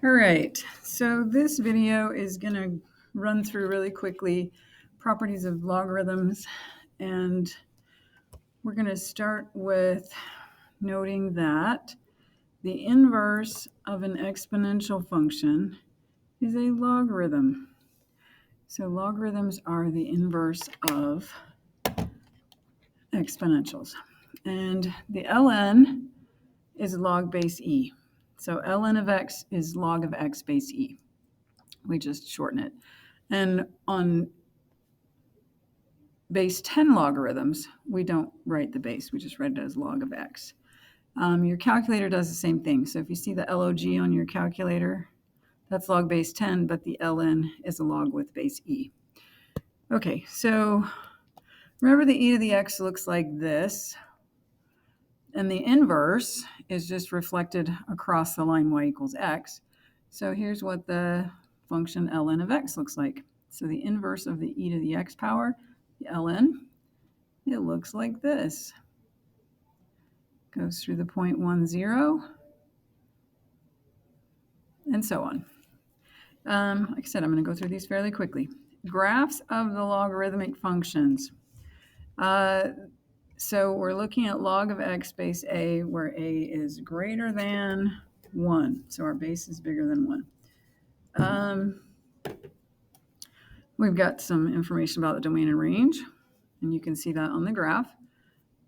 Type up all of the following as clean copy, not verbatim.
All right, so this video is going to run through really quickly properties of logarithms, and we're going to start with noting that the inverse of an exponential function is a logarithm. So logarithms are the inverse of exponentials, and the ln is log base e. So ln of x is log of x base e. We just shorten it. And on base 10 logarithms, we don't write the base. We just write it as log of x. Your calculator does the same thing. So if you see the log on your calculator, that's log base 10, but the ln is a log with base e. Okay, so remember the e to the x looks like this. And the inverse is just reflected across the line y equals x. So here's what the function ln of x looks like. So the inverse of the e to the x power, the ln, it looks like this. Goes through the 0.10 and so on. Like I said, I'm going to go through these fairly quickly. Graphs of the logarithmic functions. So we're looking at log of x base a, where a is greater than 1. So our base is bigger than 1. We've got some information about the domain and range, and you can see that on the graph.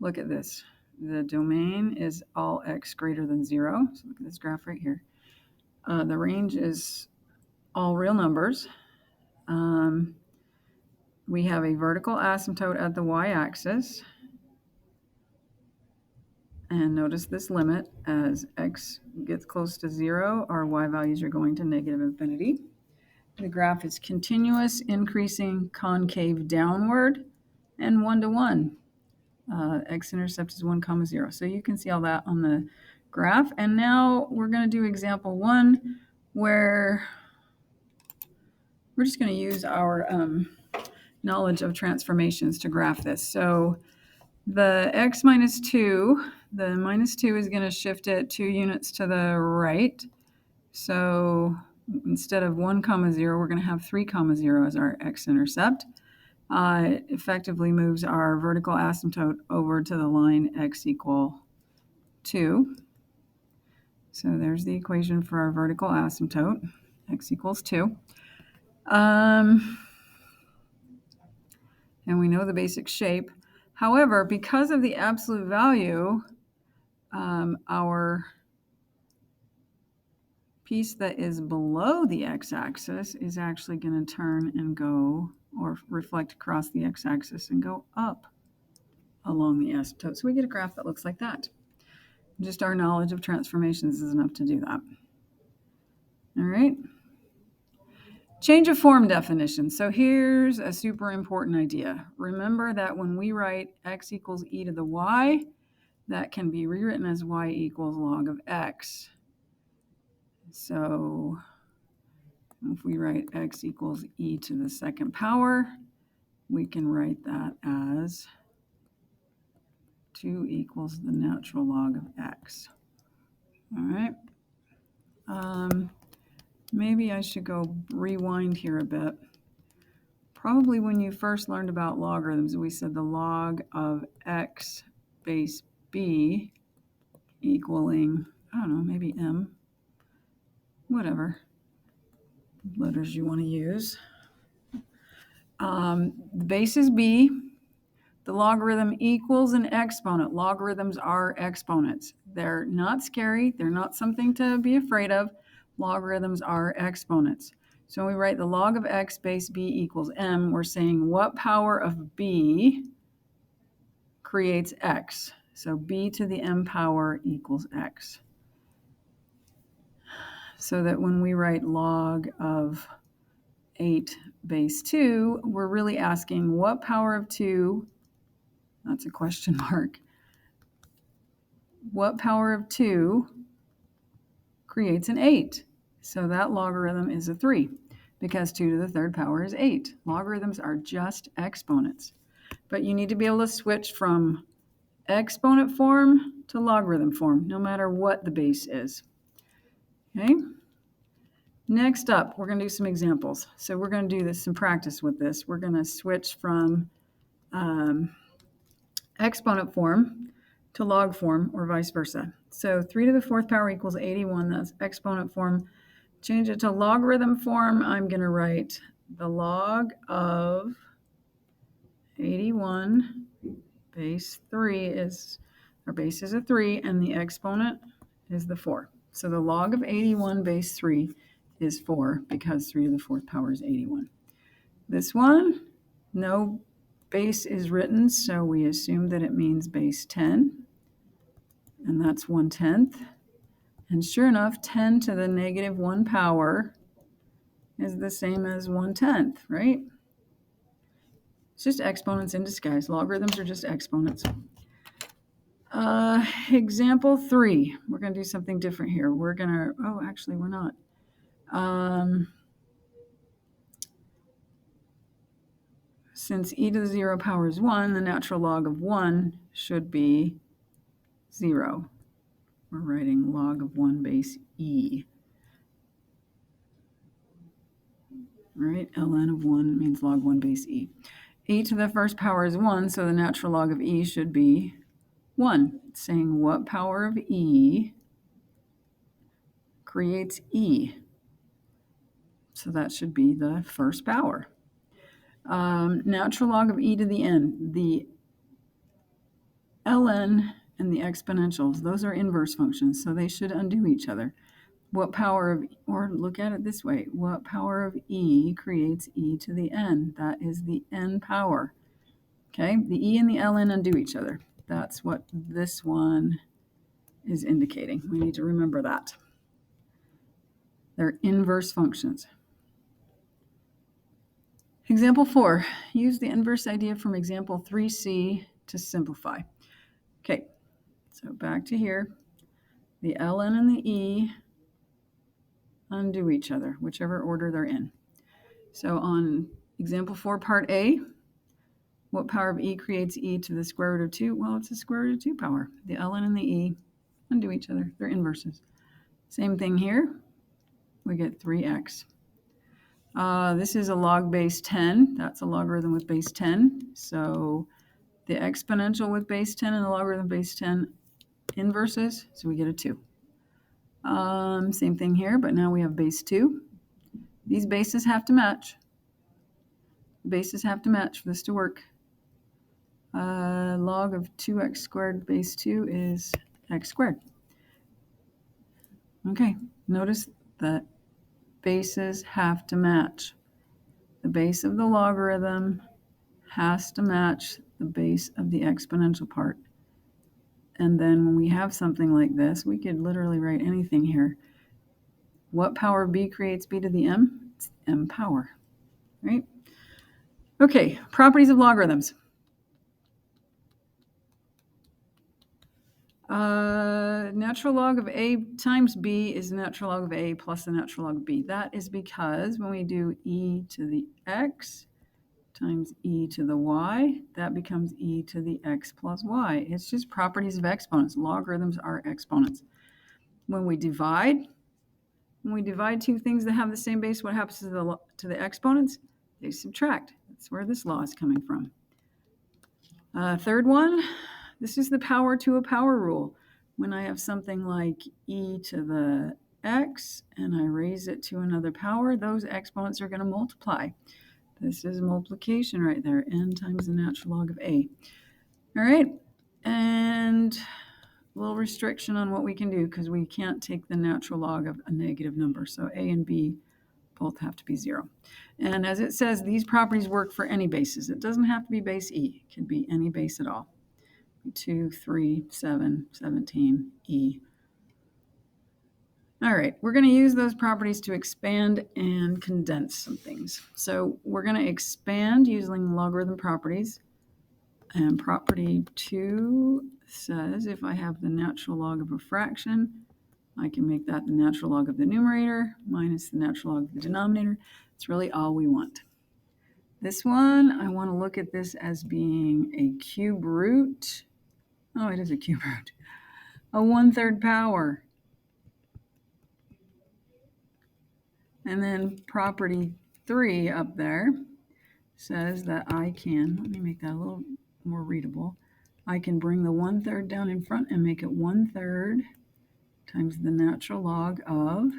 Look at this. The domain is all x greater than 0. So look at this graph right here. The range is all real numbers. We have a vertical asymptote at the y-axis. And notice this limit, as x gets close to 0, our y values are going to negative infinity. The graph is continuous, increasing, concave downward, and 1 to 1. X-intercept is 1, 0. So you can see all that on the graph. And now we're going to do example 1, where we're just going to use our knowledge of transformations to graph this. So the x minus 2, the minus 2 is going to shift it 2 units to the right. So instead of 1, 0, we're going to have 3, 0 as our x-intercept. It effectively moves our vertical asymptote over to the line x equal 2. So there's the equation for our vertical asymptote, x equals 2. And we know the basic shape. However, because of the absolute value, our piece that is below the x-axis is actually going to turn and go, or reflect across the x-axis and go up along the asymptote. So we get a graph that looks like that. Just our knowledge of transformations is enough to do that. All right. Change of form definition. So here's a super important idea. Remember that when we write x equals e to the y, that can be rewritten as y equals log of x. So if we write x equals e to the second power, we can write that as 2 equals the natural log of x. All right. Maybe I should go rewind here a bit. Probably when you first learned about logarithms, we said the log of x base b equaling, I don't know, maybe m, whatever letters you want to use. The base is b. The logarithm equals an exponent. Logarithms are exponents. They're not scary. They're not something to be afraid of. Logarithms are exponents. So when we write the log of x base b equals m, we're saying what power of b creates x. So b to the m power equals x. So that when we write log of 8 base 2, we're really asking what power of 2, that's a question mark, what power of 2 creates an 8? So that logarithm is a 3, because 2 to the third power is 8. Logarithms are just exponents. But you need to be able to switch from exponent form to logarithm form, no matter what the base is. Okay? Next up, we're going to do some examples. So we're going to do some practice with this. We're going to switch from exponent form to log form or vice versa. So 3 to the 4th power equals 81. That's exponent form. Change it to logarithm form. I'm going to write the log of 81 base 3 is, our base is a 3, and the exponent is the 4. So the log of 81 base 3 is 4 because 3 to the 4th power is 81. This one, no base is written, so we assume that it means base 10, and that's 1/10. And sure enough, 10 to the negative 1 power is the same as 1/10, right? It's just exponents in disguise. Logarithms are just exponents. Example 3. We're going to do something different here. We're going to, oh, actually, we're not. Since e to the 0 power is 1, the natural log of 1 should be 0. We're writing log of 1 base e. Right? ln of 1 means log 1 base e. E to the first power is 1, so the natural log of e should be 1. It's saying what power of e creates e. So that should be the first power. Natural log of e to the n. The ln and the exponentials, those are inverse functions, so they should undo each other. What power of, or look at it this way, what power of e creates e to the n? That is the n power. Okay, the e and the ln undo each other. That's what this one is indicating. We need to remember that. They're inverse functions. Example 4. Use the inverse idea from example 3c to simplify. Okay, so back to here. The ln and the e undo each other, whichever order they're in. So on example 4, part A, what power of e creates e to the square root of 2? Well, it's the square root of 2 power. The ln and the e undo each other. They're inverses. Same thing here. We get 3x. This is a log base 10. That's a logarithm with base 10. So the exponential with base 10 and the logarithm base 10 inverses, so we get a 2. Same thing here, but now we have base 2. These bases have to match. Bases have to match for this to work. Log of 2x squared base 2 is x squared. Okay, notice that bases have to match. The base of the logarithm has to match the base of the exponential part. And then when we have something like this, we could literally write anything here. What power of b creates b to the m? It's m power, right? Okay, properties of logarithms. Natural log of a times b is the natural log of a plus the natural log of b. That is because when we do e to the x times e to the y, that becomes e to the x plus y. It's just properties of exponents. Logarithms are exponents. When we divide two things that have the same base, what happens to the exponents? They subtract. That's where this law is coming from. Third one, this is the power to a power rule. When I have something like e to the x and I raise it to another power, those exponents are going to multiply. This is multiplication right there, n times the natural log of a. All right, and a little restriction on what we can do because we can't take the natural log of a negative number. So a and b both have to be 0. And as it says, these properties work for any bases. It doesn't have to be base e. It can be any base at all. 2, 3, 7, 17, e. All right, we're going to use those properties to expand and condense some things. So we're going to expand using logarithm properties. And property 2 says if I have the natural log of a fraction, I can make that the natural log of the numerator minus the natural log of the denominator. It's really all we want. This one, I want to look at this as being a cube root. Oh, it is a cube root. A 1/3 power. And then property 3 up there says that I can, let me make that a little more readable. I can bring the 1/3 down in front and make it 1/3 times the natural log of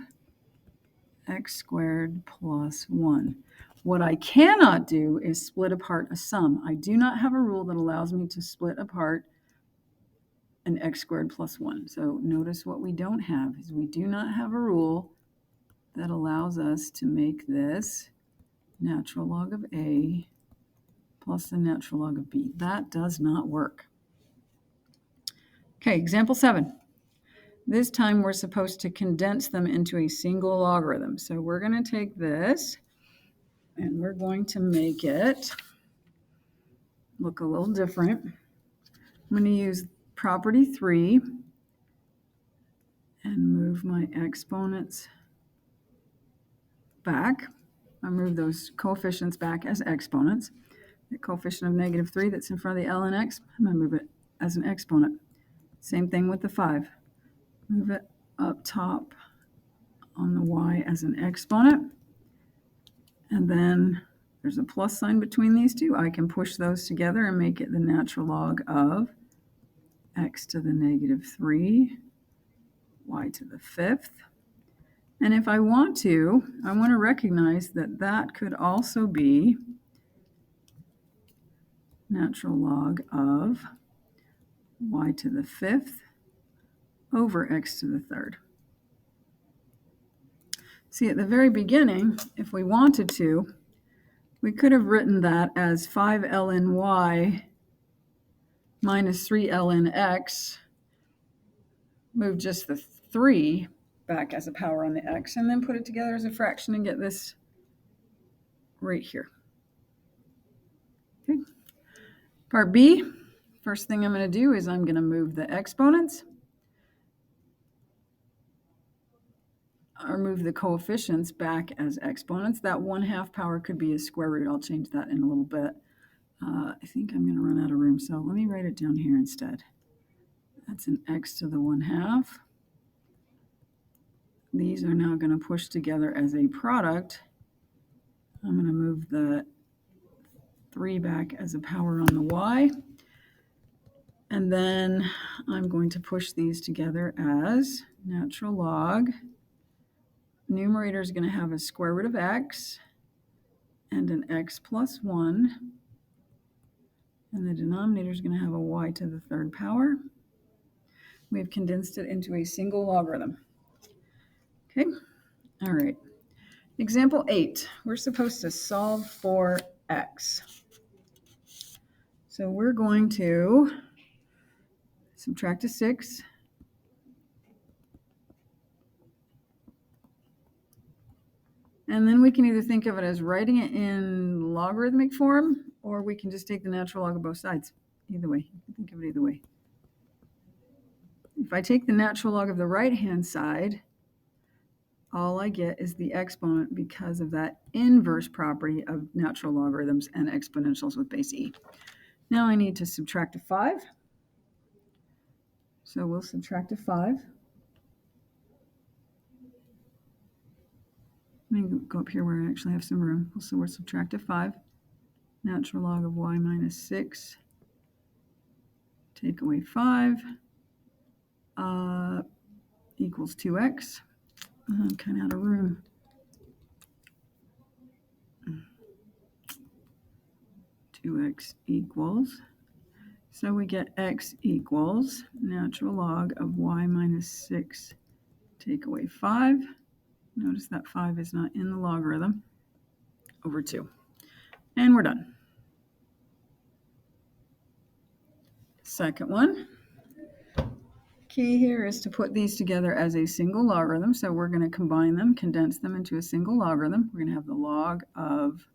x squared plus 1. What I cannot do is split apart a sum. I do not have a rule that allows me to split apart an x squared plus 1. So notice what we don't have is we do not have a rule that allows us to make this natural log of a plus the natural log of b. That does not work. Okay, example 7. This time we're supposed to condense them into a single logarithm. So we're going to take this and we're going to make it look a little different. I'm going to use property 3 and move my exponents back. I move those coefficients back as exponents. The coefficient of -3 that's in front of the ln x, I'm going to move it as an exponent. Same thing with the 5. Move it up top on the y as an exponent. And then there's a plus sign between these two. I can push those together and make it the natural log of x to the -3, y to the 5th. And if I want to recognize that that could also be natural log of y to the 5th over x to the 3rd. See, at the very beginning, if we wanted to, we could have written that as 5 ln y minus 3 ln x, move just the 3 back as a power on the x, and then put it together as a fraction and get this right here. Okay. Part B, first thing I'm going to do is I'm going to move the exponents, or move the coefficients back as exponents. That 1/2 power could be a square root. I'll change that in a little bit. I think I'm going to run out of room, so let me write it down here instead. That's an x to the 1/2. These are now going to push together as a product. I'm going to move the 3 back as a power on the y. And then I'm going to push these together as natural log. Numerator is going to have a square root of x and an x plus 1. And the denominator is going to have a y to the 3rd power. We've condensed it into a single logarithm. Okay, all right. Example 8, we're supposed to solve for x. So we're going to subtract a 6. And then we can either think of it as writing it in logarithmic form, or we can just take the natural log of both sides. Either way, you can think of it either way. If I take the natural log of the right-hand side, all I get is the exponent because of that inverse property of natural logarithms and exponentials with base e. Now I need to subtract a 5. So we'll subtract a 5. Let me go up here where I actually have some room. So we'll subtract a 5. Natural log of y minus 6. Take away 5 equals 2x. I'm kind of out of room. 2x equals. So we get x equals natural log of y minus 6. Take away 5. Notice that 5 is not in the logarithm, over 2. And we're done. Second one. Key here is to put these together as a single logarithm. So we're going to combine them, condense them into a single logarithm. We're going to have the log of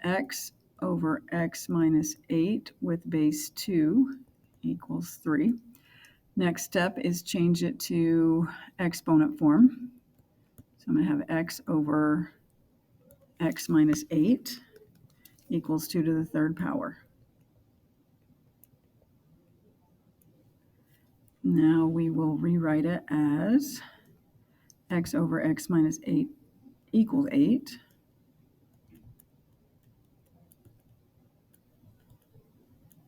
x over x minus 8 with base 2 equals 3. Next step is change it to exponent form. So I'm going to have x over x minus 8 equals 2 to the 3rd power. Now we will rewrite it as x over x minus 8 equals 8.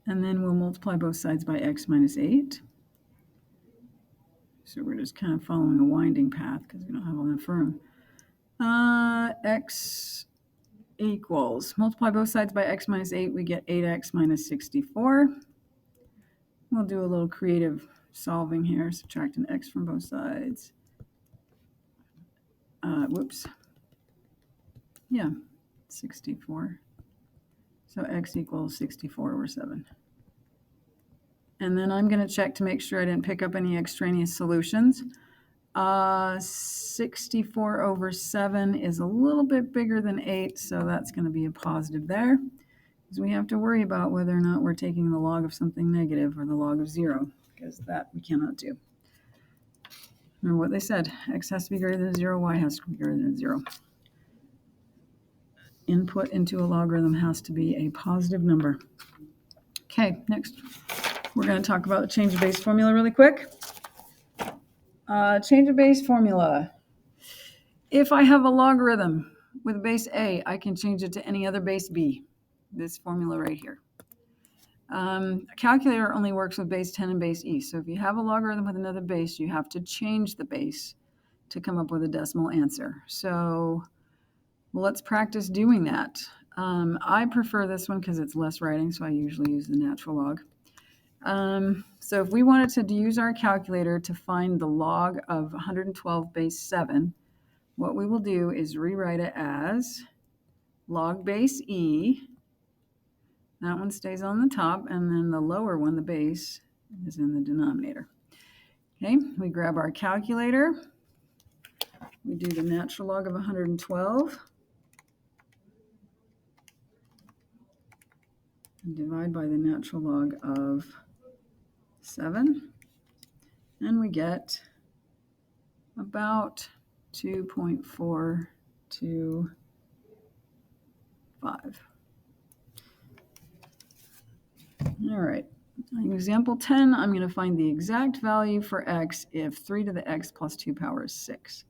And then we'll multiply both sides by x minus 8. So we're just kind of following a winding path because we don't have enough room. X equals, multiply both sides by x minus 8, we get 8x minus 64. We'll do a little creative solving here, subtract an x from both sides. Whoops. Yeah, 64. So x equals 64 over 7. And then I'm going to check to make sure I didn't pick up any extraneous solutions. 64 over 7 is a little bit bigger than 8, so that's going to be a positive there. Because we have to worry about whether or not we're taking the log of something negative or the log of 0, because that we cannot do. Remember what they said, x has to be greater than 0, y has to be greater than 0. Input into a logarithm has to be a positive number. Okay, next we're going to talk about the change of base formula really quick. Change of base formula. If I have a logarithm with base a, I can change it to any other base b. This formula right here. A calculator only works with base 10 and base e. So if you have a logarithm with another base, you have to change the base to come up with a decimal answer. So let's practice doing that. I prefer this one because it's less writing, so I usually use the natural log. So if we wanted to use our calculator to find the log of 112 base 7, what we will do is rewrite it as log base e. That one stays on the top, and then the lower one, the base, is in the denominator. Okay, we grab our calculator. We do the natural log of 112. And divide by the natural log of 7. And we get about 2.425. All right. In example 10, I'm going to find the exact value for x if 3 to the x plus 2 power is 6.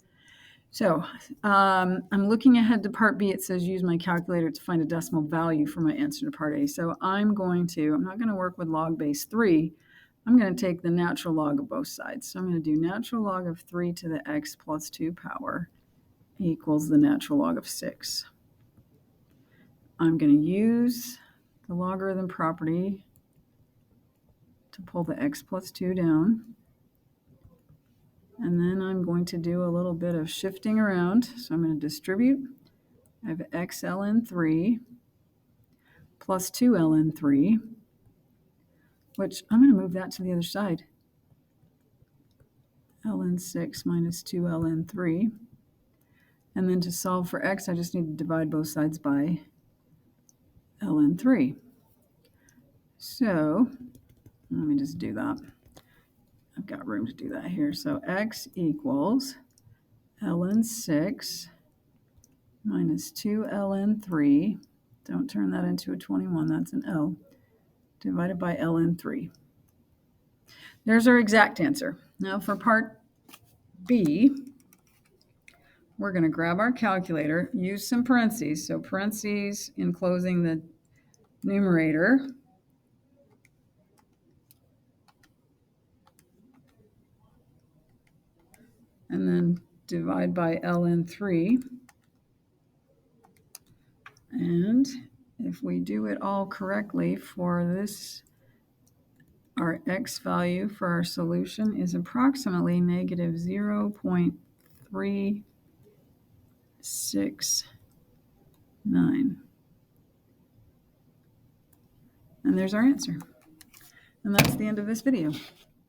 So I'm looking ahead to part B. It says use my calculator to find a decimal value for my answer to part A. So I'm not going to work with log base 3. I'm going to take the natural log of both sides. So I'm going to do natural log of 3 to the x plus 2 power equals the natural log of 6. I'm going to use the logarithm property to pull the x plus 2 down. And then I'm going to do a little bit of shifting around. So I'm going to distribute. I have x ln 3 plus 2 ln 3, which I'm going to move that to the other side. ln 6 minus 2 ln 3. And then to solve for x, I just need to divide both sides by ln 3. So let me just do that. I've got room to do that here. So x equals ln 6 minus 2 ln 3. Don't turn that into a 21. That's an L. Divided by ln 3. There's our exact answer. Now for part B, we're going to grab our calculator, use some parentheses. So parentheses enclosing the numerator. And then divide by ln 3. And if we do it all correctly for this, our x value for our solution is approximately negative 0.369. And there's our answer. And that's the end of this video.